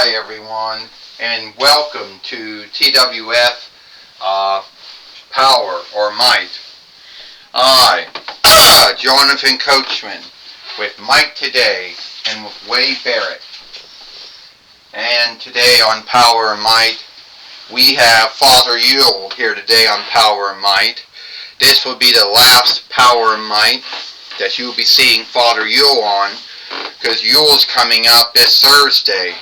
Hi everyone, and welcome to TWF Power or Might. I, Jonathan Coachman, with Mike today and with Wade Barrett. And today on Power and Might, we have Father Yule here today on Power and Might. This will be the last Power and Might that you'll be seeing Father Yule on, because Yule's coming up this Thursday.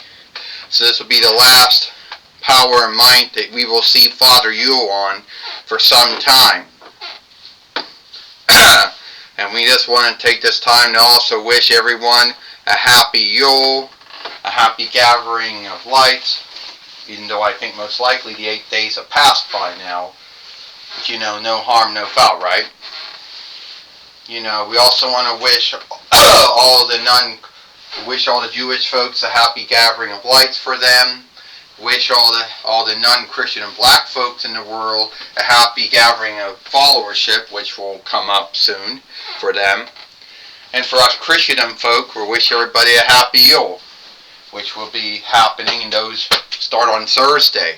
So this will be the last Power and Might that we will see Father Yule on for some time. And we just want to take this time to also wish everyone a happy Yule, a happy gathering of lights, even though I think most likely the 8 days have passed by now. But no harm, no foul, right? We also want to wish all the Jewish folks a happy gathering of lights for them. Wish all the non-Christian and black folks in the world a happy gathering of followership, which will come up soon for them. And for us Christendom folk, we wish everybody a happy Yule, which will be happening, and those start on Thursday.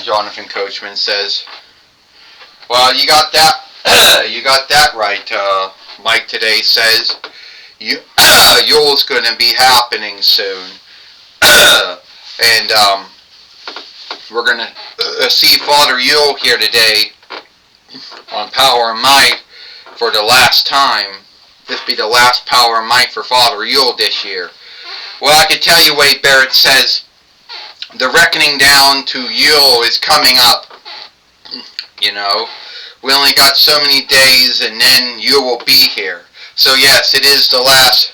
Jonathan Coachman says, well, you got that right. Mike today says, Yule's going to be happening soon. And we're going to see Father Yule here today on Power and Might for the last time. This will be the last Power and Might for Father Yule this year. Well, I can tell you, Wade Barrett says, the reckoning down to Yule is coming up. We only got so many days and then Yule will be here. So yes, it is the last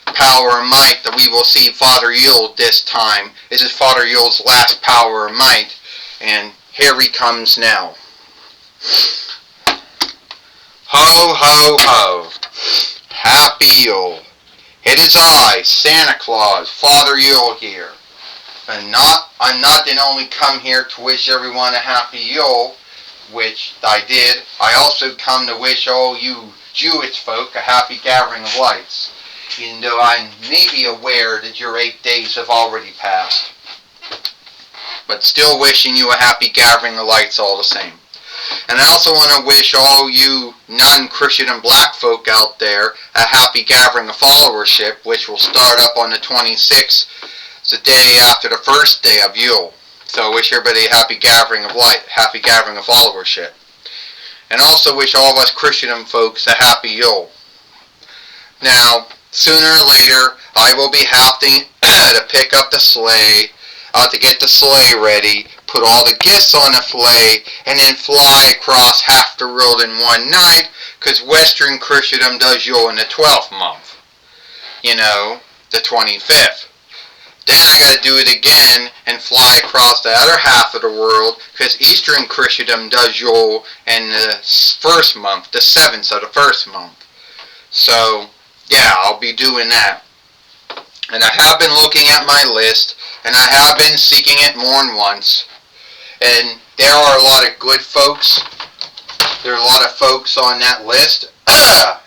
Power and Might that we will see Father Yule this time. This is Father Yule's last Power and Might, and here he comes now. Ho, ho, ho. Happy Yule. It is I, Santa Claus, Father Yule here. And I'm not only come here to wish everyone a happy Yule, which I did. I also come to wish all you Jewish folk a happy gathering of lights, even though I may be aware that your 8 days have already passed. But still wishing you a happy gathering of lights all the same. And I also want to wish all you non-Christian and black folk out there a happy gathering of followership, which will start up on the 26th, the day after the first day of Yule. So I wish everybody a happy gathering of light, happy gathering of followership. And also wish all of us Christian folks a happy Yule. Now, sooner or later, I will be having to pick up the sleigh, to get the sleigh ready, put all the gifts on the sleigh, and then fly across half the world in one night, because Western Christendom does Yule in the 12th month. The 25th. Then I got to do it again and fly across the other half of the world, because Eastern Christendom does Yule in the first month, the 7th of the first month. So, yeah, I'll be doing that. And I have been looking at my list, and I have been seeking it more than once. And there are a lot of good folks. There are a lot of folks on that list. And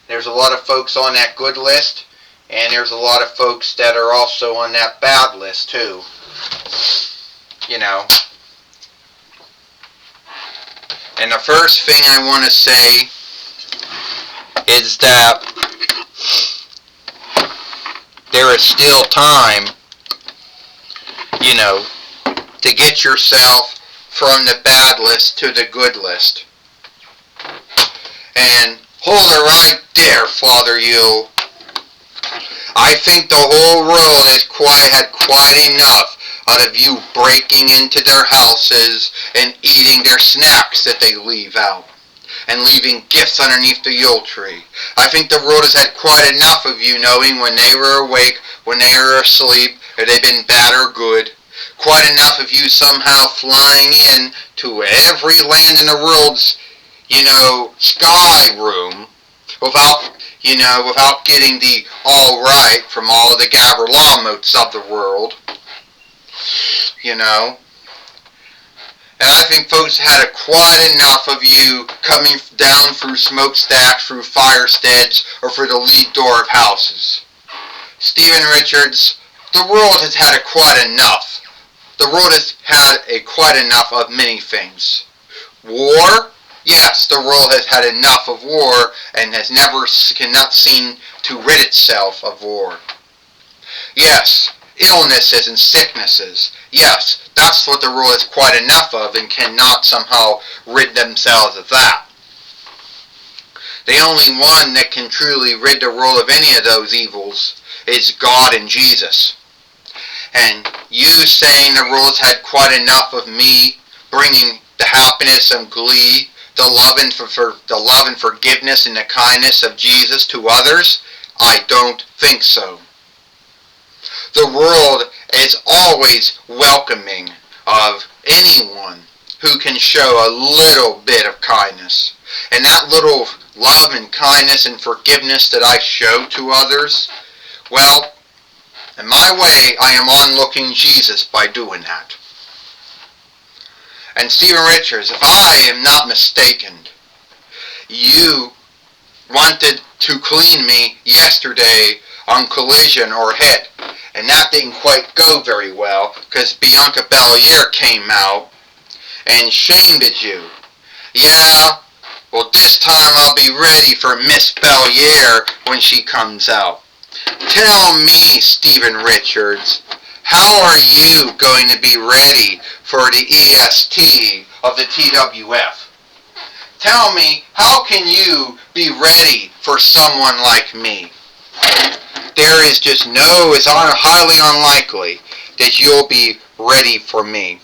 there's a lot of folks on that good list. And there's a lot of folks that are also on that bad list too. And the first thing I want to say is that there is still time, to get yourself from the bad list to the good list. And hold it right there, Father Yule. I think the whole world has had quite enough out of you breaking into their houses and eating their snacks that they leave out, and leaving gifts underneath the Yule tree. I think the world has had quite enough of you knowing when they were awake, when they were asleep, or they've been bad or good. Quite enough of you somehow flying in to every land in the world's, sky room without getting the all right from all of the Gaberlamotes of the world. And I think folks had quite enough of you coming down through smokestacks, through firesteads, or through the lead door of houses. It's Stephen Richards, the world has had quite enough. The world has had quite enough of many things. War? Yes, the world has had enough of war and cannot seem to rid itself of war. Yes, illnesses and sicknesses. Yes, that's what the world has quite enough of and cannot somehow rid themselves of that. The only one that can truly rid the world of any of those evils is God and Jesus. And you saying the world's had quite enough of me bringing the happiness and glee, the love and forgiveness and the kindness of Jesus to others, I don't think so. The world is always welcoming of anyone who can show a little bit of kindness. And that little love and kindness and forgiveness that I show to others, well, in my way, I am onlooking Jesus by doing that. And Stephen Richards, if I am not mistaken, you wanted to clean me yesterday on collision or hit, and that didn't quite go very well because Bianca Belair came out and shamed you. Yeah, well, this time I'll be ready for Miss Belair when she comes out. Tell me, Stephen Richards, how are you going to be ready for the EST of the TWF? Tell me, how can you be ready for someone like me? There is just it's highly unlikely that you'll be ready for me.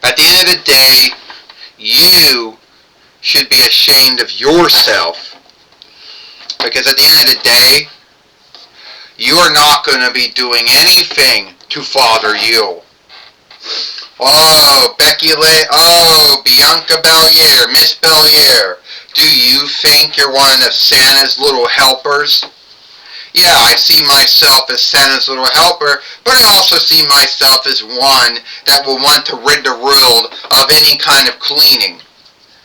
At the end of the day, you should be ashamed of yourself. Because at the end of the day, you are not going to be doing anything to Father Yule. Oh, Bianca Belair, Miss Belair, do you think you're one of Santa's little helpers? Yeah, I see myself as Santa's little helper, but I also see myself as one that will want to rid the world of any kind of cleaning.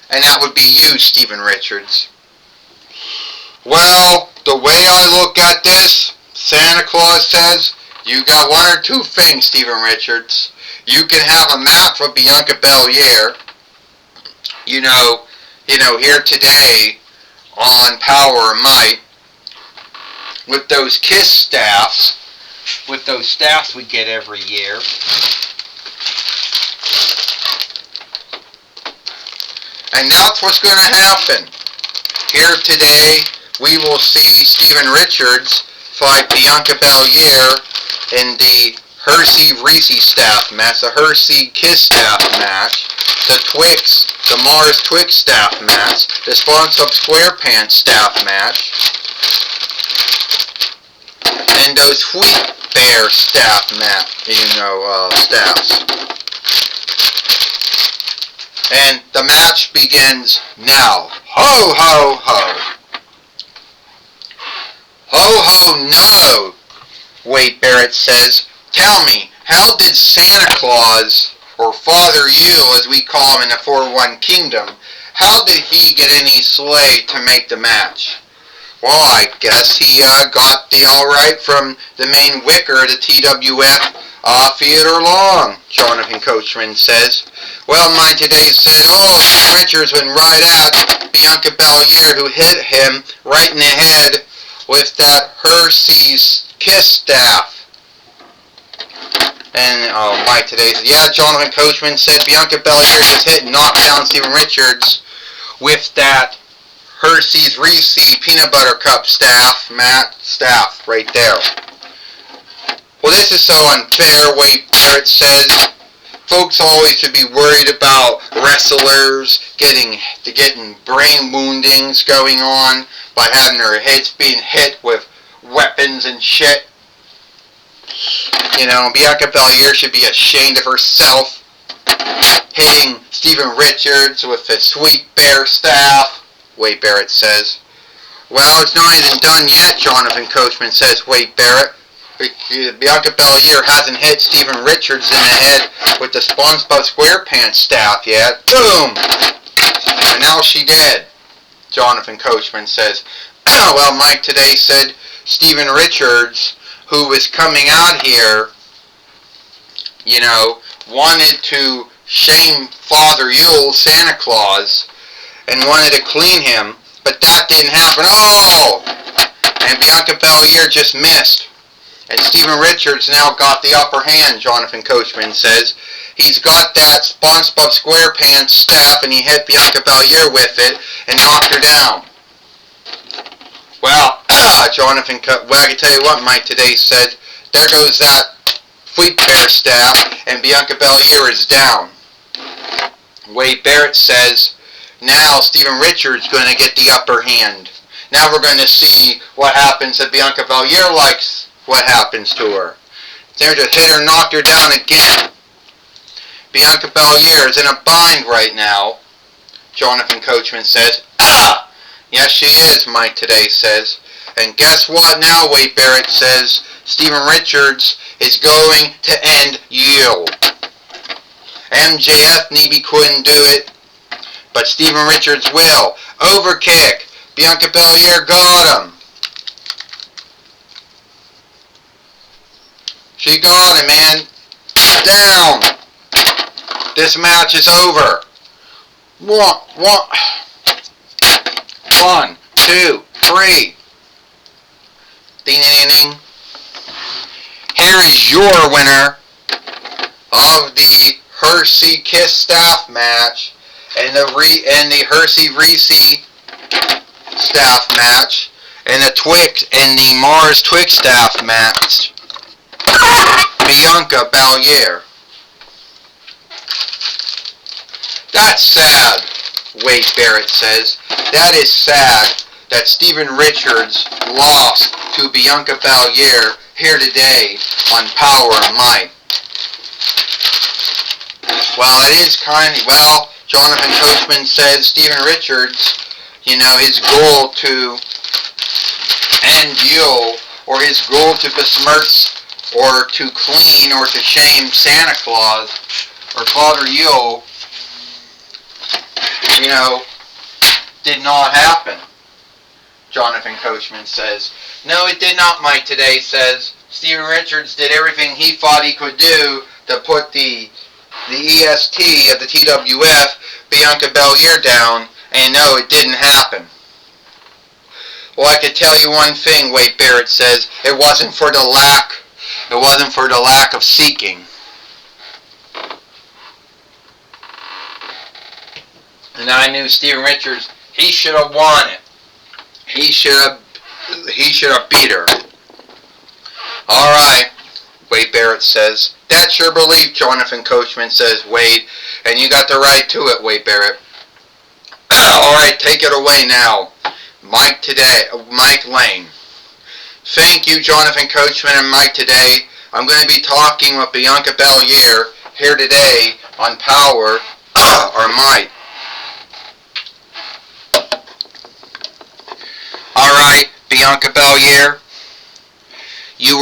And that would be you, Stephen Richards. Well, the way I look at this, Santa Claus says, you got one or two things, Stephen Richards. You can have a map for Bianca Belair. You know, here today on Powerrr Might, with those KISS staffs, with those staffs we get every year. And that's what's going to happen. Here today, we will see Stephen Richards fight Bianca Belair in the Hershey-Reese staff match, the Hershey-KISS staff match, the Mars Twix staff match, the SpongeBob SquarePants staff match, and those Wheat Bear staff staffs. And the match begins now. Ho, ho, ho. Ho, ho, no, Wade Barrett says. Tell me, how did Santa Claus, or Father Yule as we call him in the 4-1 Kingdom, how did he get any sleigh to make the match? Well, I guess he got the alright from the main wicker of the TWF, Theodore Long, Jonathan Coachman says. Well, mine today said, Stephen Richards went right at Bianca Belair, who hit him right in the head with that Hershey's KISS staff. And, Mike today said, yeah, Jonathan Coachman said Bianca Belair just hit and knocked down Stephen Richards with that Hershey's Reese Peanut Butter Cup staff right there. Well, this is so unfair, Wade Barrett says. Folks always should be worried about wrestlers getting brain woundings going on by having their heads being hit with weapons and shit. Bianca Belair should be ashamed of herself, hitting Stephen Richards with the Sweet Bear staff, Wade Barrett says. Well, it's not even done yet, Jonathan Coachman says, Wade Barrett. Bianca Belair hasn't hit Stephen Richards in the head with the SpongeBob SquarePants staff yet. Boom! And now she did, Jonathan Coachman says. Well, Mike today said Stephen Richards, who was coming out here, wanted to shame Father Yule, Santa Claus, and wanted to clean him, but that didn't happen. Oh! And Bianca Belair just missed. And Stephen Richards now got the upper hand, Jonathan Coachman says. He's got that SpongeBob SquarePants staff, and he hit Bianca Belair with it and knocked her down. Well, Jonathan, I can tell you what, Mike today said, there goes that Fleet Bear staff, and Bianca Belair is down. Wade Barrett says, now Stephen Richards going to get the upper hand. Now we're going to see what happens if Bianca Belair likes what happens to her. They're just hit her, knocked her down again. Bianca Belair is in a bind right now, Jonathan Coachman says. Yes, she is, Mike today says. And guess what now, Wade Barrett says? Stephen Richards is going to end Yule. MJF maybe couldn't do it, but Stephen Richards will. Overkick. Bianca Belair got him. She got him, man. Down. This match is over. One, two, three. Ding, ding, ding. Here is your winner of the Hershey Kiss staff match and the Hershey Reese staff match and the Mars Twix staff match. Bianca Belair. That's sad, Wade Barrett says. That is sad that Stephen Richards lost to Bianca Belair here today on Power and Might. Well, it is Jonathan Coachman says Stephen Richards, his goal to end Yule, or his goal to besmirch or to clean or to shame Santa Claus or Father Yule, did not happen. Jonathan Coachman says. No, it did not, Mike today says. Stephen Richards did everything he thought he could do to put the EST of the TWF, Bianca Belair, down, and no, it didn't happen. Well, I could tell you one thing, Wade Barrett says. It wasn't for the lack of seeking. And I knew Stephen Richards, he should have won it. He should have beat her. Alright, Wade Barrett says. That's your belief, Jonathan Coachman says, Wade. And you got the right to it, Wade Barrett. Alright, take it away now. Mike Lane. Thank you, Jonathan Coachman and Mike today. I'm going to be talking with Bianca Belair here today on Power or Might. Alright, Bianca Belair, you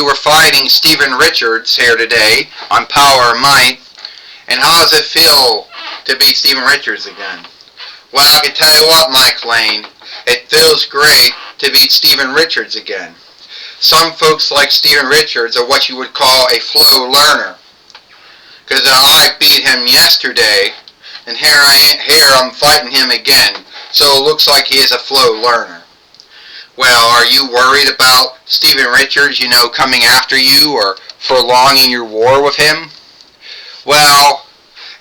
were fighting Stephen Richards here today on Power or Might, and how does it feel to beat Stephen Richards again? Well, I can tell you what, Mike Lane, it feels great to beat Stephen Richards again. Some folks like Stephen Richards are what you would call a flow learner, because I beat him yesterday, and here I'm fighting him again, so it looks like he is a flow learner. Well, are you worried about Stephen Richards, coming after you or prolonging your war with him? Well,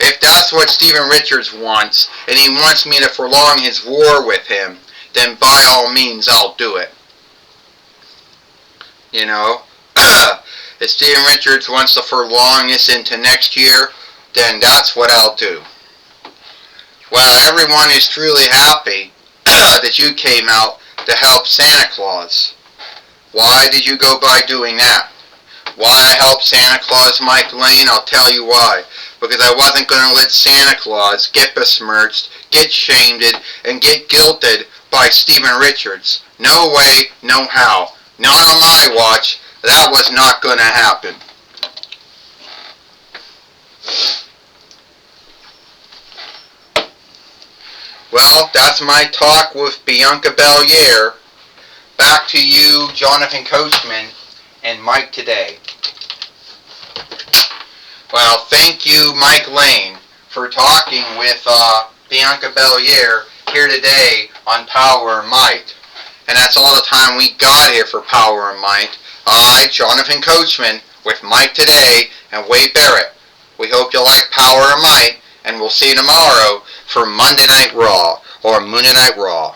if that's what Stephen Richards wants, and he wants me to prolong his war with him, then by all means I'll do it. If Stephen Richards wants to prolong this into next year, then that's what I'll do. Well, everyone is truly happy that you came out to help Santa Claus. Why did you go by doing that? Why I helped Santa Claus, Mike Lane? I'll tell you why. Because I wasn't going to let Santa Claus get besmirched, get shamed, and get guilted by Stephen Richards. No way, no how. Not on my watch. That was not going to happen. Well, that's my talk with Bianca Belair back to you, Jonathan Coachman and Mike today. Well, thank you, Mike Lane, for talking with Bianca Bellier here today on Power and Might. And that's all the time we got here for Power and Might. I, Jonathan Coachman, with Mike today and Wade Barrett. We hope you like Power and Might, and we'll see you tomorrow for Monday Night Raw, or Monday Night Raw.